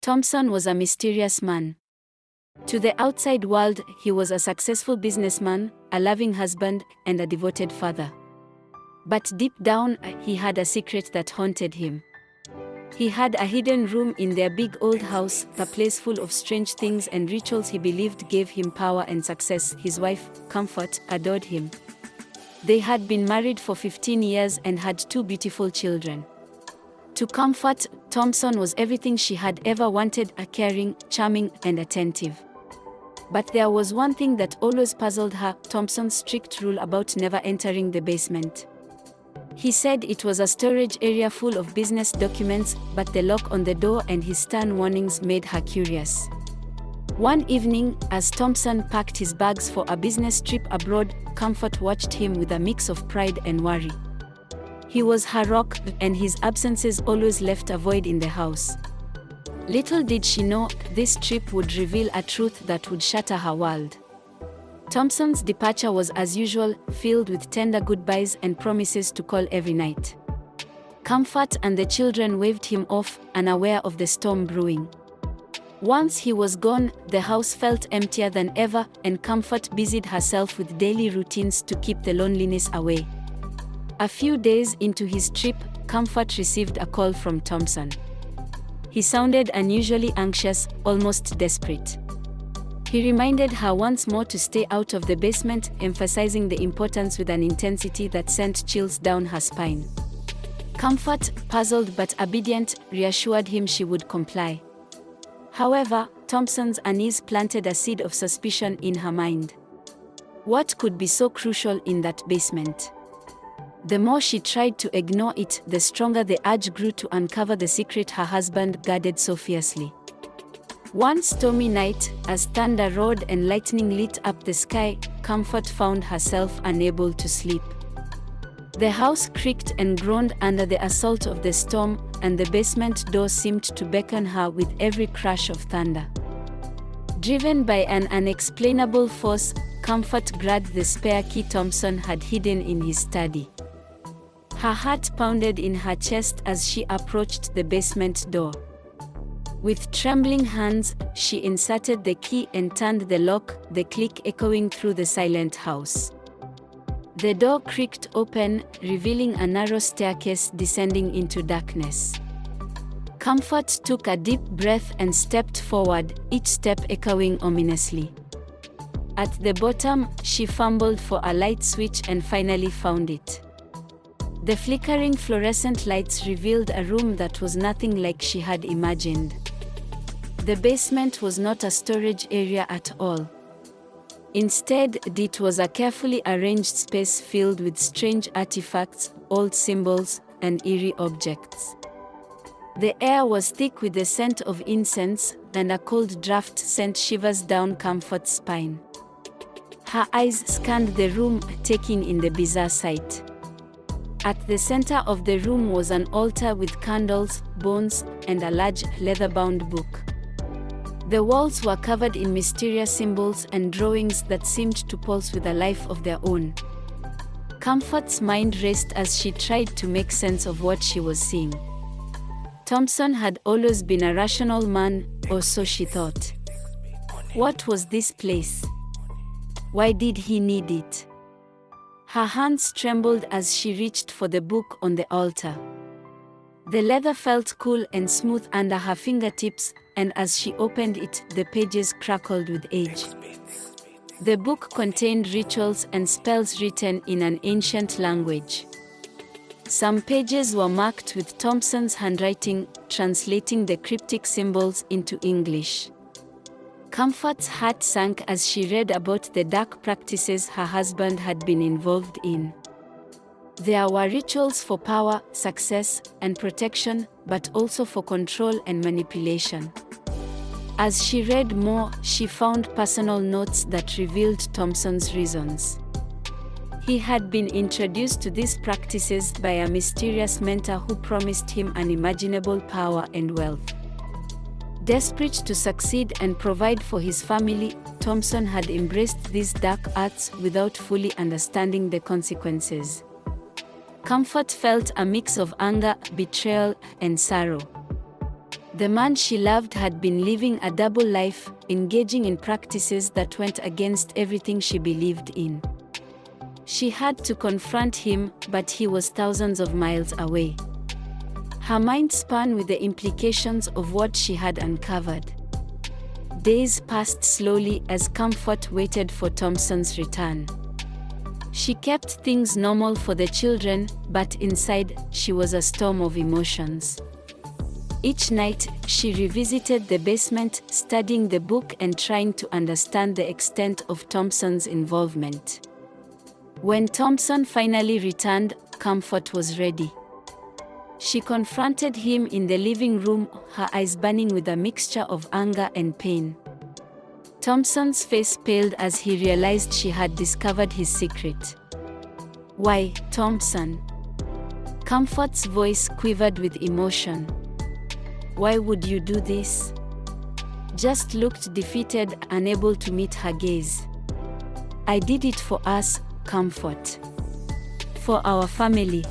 Thompson was a mysterious man. To the outside world, he was a successful businessman, a loving husband, and a devoted father. But deep down, he had a secret that haunted him. He had a hidden room in their big old house, a place full of strange things and rituals he believed gave him power and success. His wife, Comfort, adored him. They had been married for 15 years and had 2 beautiful children. To Comfort, Thompson was everything she had ever wanted: a caring, charming, and attentive. But there was one thing that always puzzled her: Thompson's strict rule about never entering the basement. He said it was a storage area full of business documents, but the lock on the door and his stern warnings made her curious. One evening, as Thompson packed his bags for a business trip abroad, Comfort watched him with a mix of pride and worry. He was her rock, and his absences always left a void in the house. Little did she know, this trip would reveal a truth that would shatter her world. Thompson's departure was, as usual, filled with tender goodbyes and promises to call every night. Comfort and the children waved him off, unaware of the storm brewing. Once he was gone, the house felt emptier than ever, and Comfort busied herself with daily routines to keep the loneliness away. A few days into his trip, Comfort received a call from Thompson. He sounded unusually anxious, almost desperate. He reminded her once more to stay out of the basement, emphasizing the importance with an intensity that sent chills down her spine. Comfort, puzzled but obedient, reassured him she would comply. However, Thompson's unease planted a seed of suspicion in her mind. What could be so crucial in that basement? The more she tried to ignore it, the stronger the urge grew to uncover the secret her husband guarded so fiercely. One stormy night, as thunder roared and lightning lit up the sky, Comfort found herself unable to sleep. The house creaked and groaned under the assault of the storm, and the basement door seemed to beckon her with every crash of thunder. Driven by an unexplainable force, Comfort grabbed the spare key Thompson had hidden in his study. Her heart pounded in her chest as she approached the basement door. With trembling hands, she inserted the key and turned the lock, the click echoing through the silent house. The door creaked open, revealing a narrow staircase descending into darkness. Comfort took a deep breath and stepped forward, each step echoing ominously. At the bottom, she fumbled for a light switch and finally found it. The flickering fluorescent lights revealed a room that was nothing like she had imagined. The basement was not a storage area at all. Instead, it was a carefully arranged space filled with strange artifacts, old symbols, and eerie objects. The air was thick with the scent of incense, and a cold draft sent shivers down Comfort's spine. Her eyes scanned the room, taking in the bizarre sight. At the center of the room was an altar with candles, bones, and a large, leather-bound book. The walls were covered in mysterious symbols and drawings that seemed to pulse with a life of their own. Comfort's mind raced as she tried to make sense of what she was seeing. Thompson had always been a rational man, or so she thought. What was this place? Why did he need it? Her hands trembled as she reached for the book on the altar. The leather felt cool and smooth under her fingertips, and as she opened it, the pages crackled with age. The book contained rituals and spells written in an ancient language. Some pages were marked with Thompson's handwriting, translating the cryptic symbols into English. Comfort's heart sank as she read about the dark practices her husband had been involved in. There were rituals for power, success, and protection, but also for control and manipulation. As she read more, she found personal notes that revealed Thompson's reasons. He had been introduced to these practices by a mysterious mentor who promised him unimaginable power and wealth. Desperate to succeed and provide for his family, Thompson had embraced these dark arts without fully understanding the consequences. Comfort felt a mix of anger, betrayal, and sorrow. The man she loved had been living a double life, engaging in practices that went against everything she believed in. She had to confront him, but he was thousands of miles away. Her mind spun with the implications of what she had uncovered. Days passed slowly as Comfort waited for Thompson's return. She kept things normal for the children, but inside, she was a storm of emotions. Each night, she revisited the basement, studying the book and trying to understand the extent of Thompson's involvement. When Thompson finally returned, Comfort was ready. She confronted him in the living room, her eyes burning with a mixture of anger and pain. Thompson's face paled as he realized she had discovered his secret. "Why, Thompson?" Comfort's voice quivered with emotion. "Why would you do this?" Just looked defeated, unable to meet her gaze. "I did it for us, Comfort. For our family.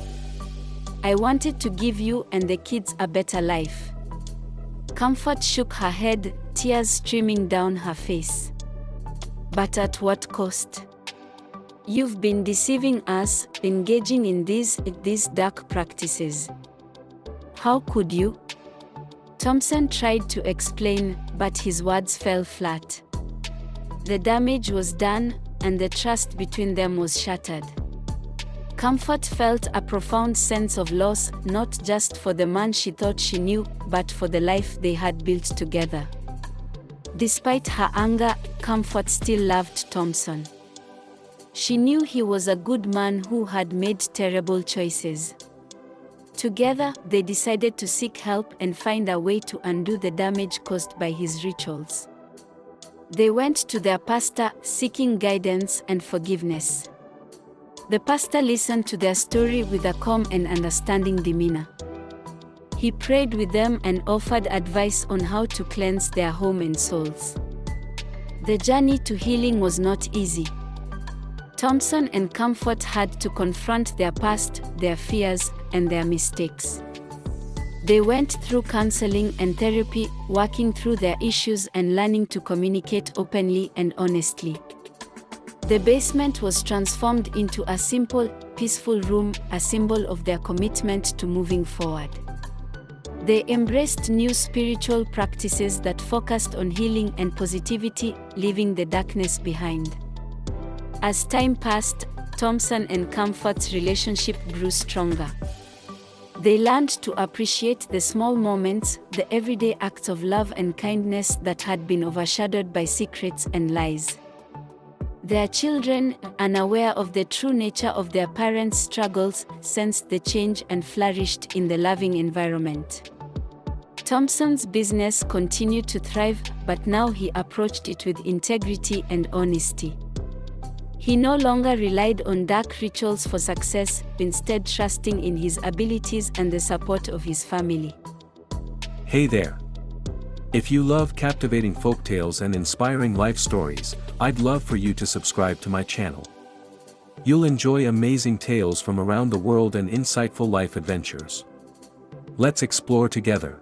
I wanted to give you and the kids a better life." Comfort shook her head, tears streaming down her face. "But at what cost? You've been deceiving us, engaging in these dark practices. How could you?" Thompson tried to explain, but his words fell flat. The damage was done, and the trust between them was shattered. Comfort felt a profound sense of loss, not just for the man she thought she knew, but for the life they had built together. Despite her anger, Comfort still loved Thompson. She knew he was a good man who had made terrible choices. Together, they decided to seek help and find a way to undo the damage caused by his rituals. They went to their pastor, seeking guidance and forgiveness. The pastor listened to their story with a calm and understanding demeanor. He prayed with them and offered advice on how to cleanse their home and souls. The journey to healing was not easy. Thompson and Comfort had to confront their past, their fears, and their mistakes. They went through counseling and therapy, working through their issues and learning to communicate openly and honestly. The basement was transformed into a simple, peaceful room, a symbol of their commitment to moving forward. They embraced new spiritual practices that focused on healing and positivity, leaving the darkness behind. As time passed, Thompson and Comfort's relationship grew stronger. They learned to appreciate the small moments, the everyday acts of love and kindness that had been overshadowed by secrets and lies. Their children, unaware of the true nature of their parents' struggles, sensed the change and flourished in the loving environment. Thompson's business continued to thrive, but now he approached it with integrity and honesty. He no longer relied on dark rituals for success, instead trusting in his abilities and the support of his family. Hey there! If you love captivating folktales and inspiring life stories, I'd love for you to subscribe to my channel. You'll enjoy amazing tales from around the world and insightful life adventures. Let's explore together.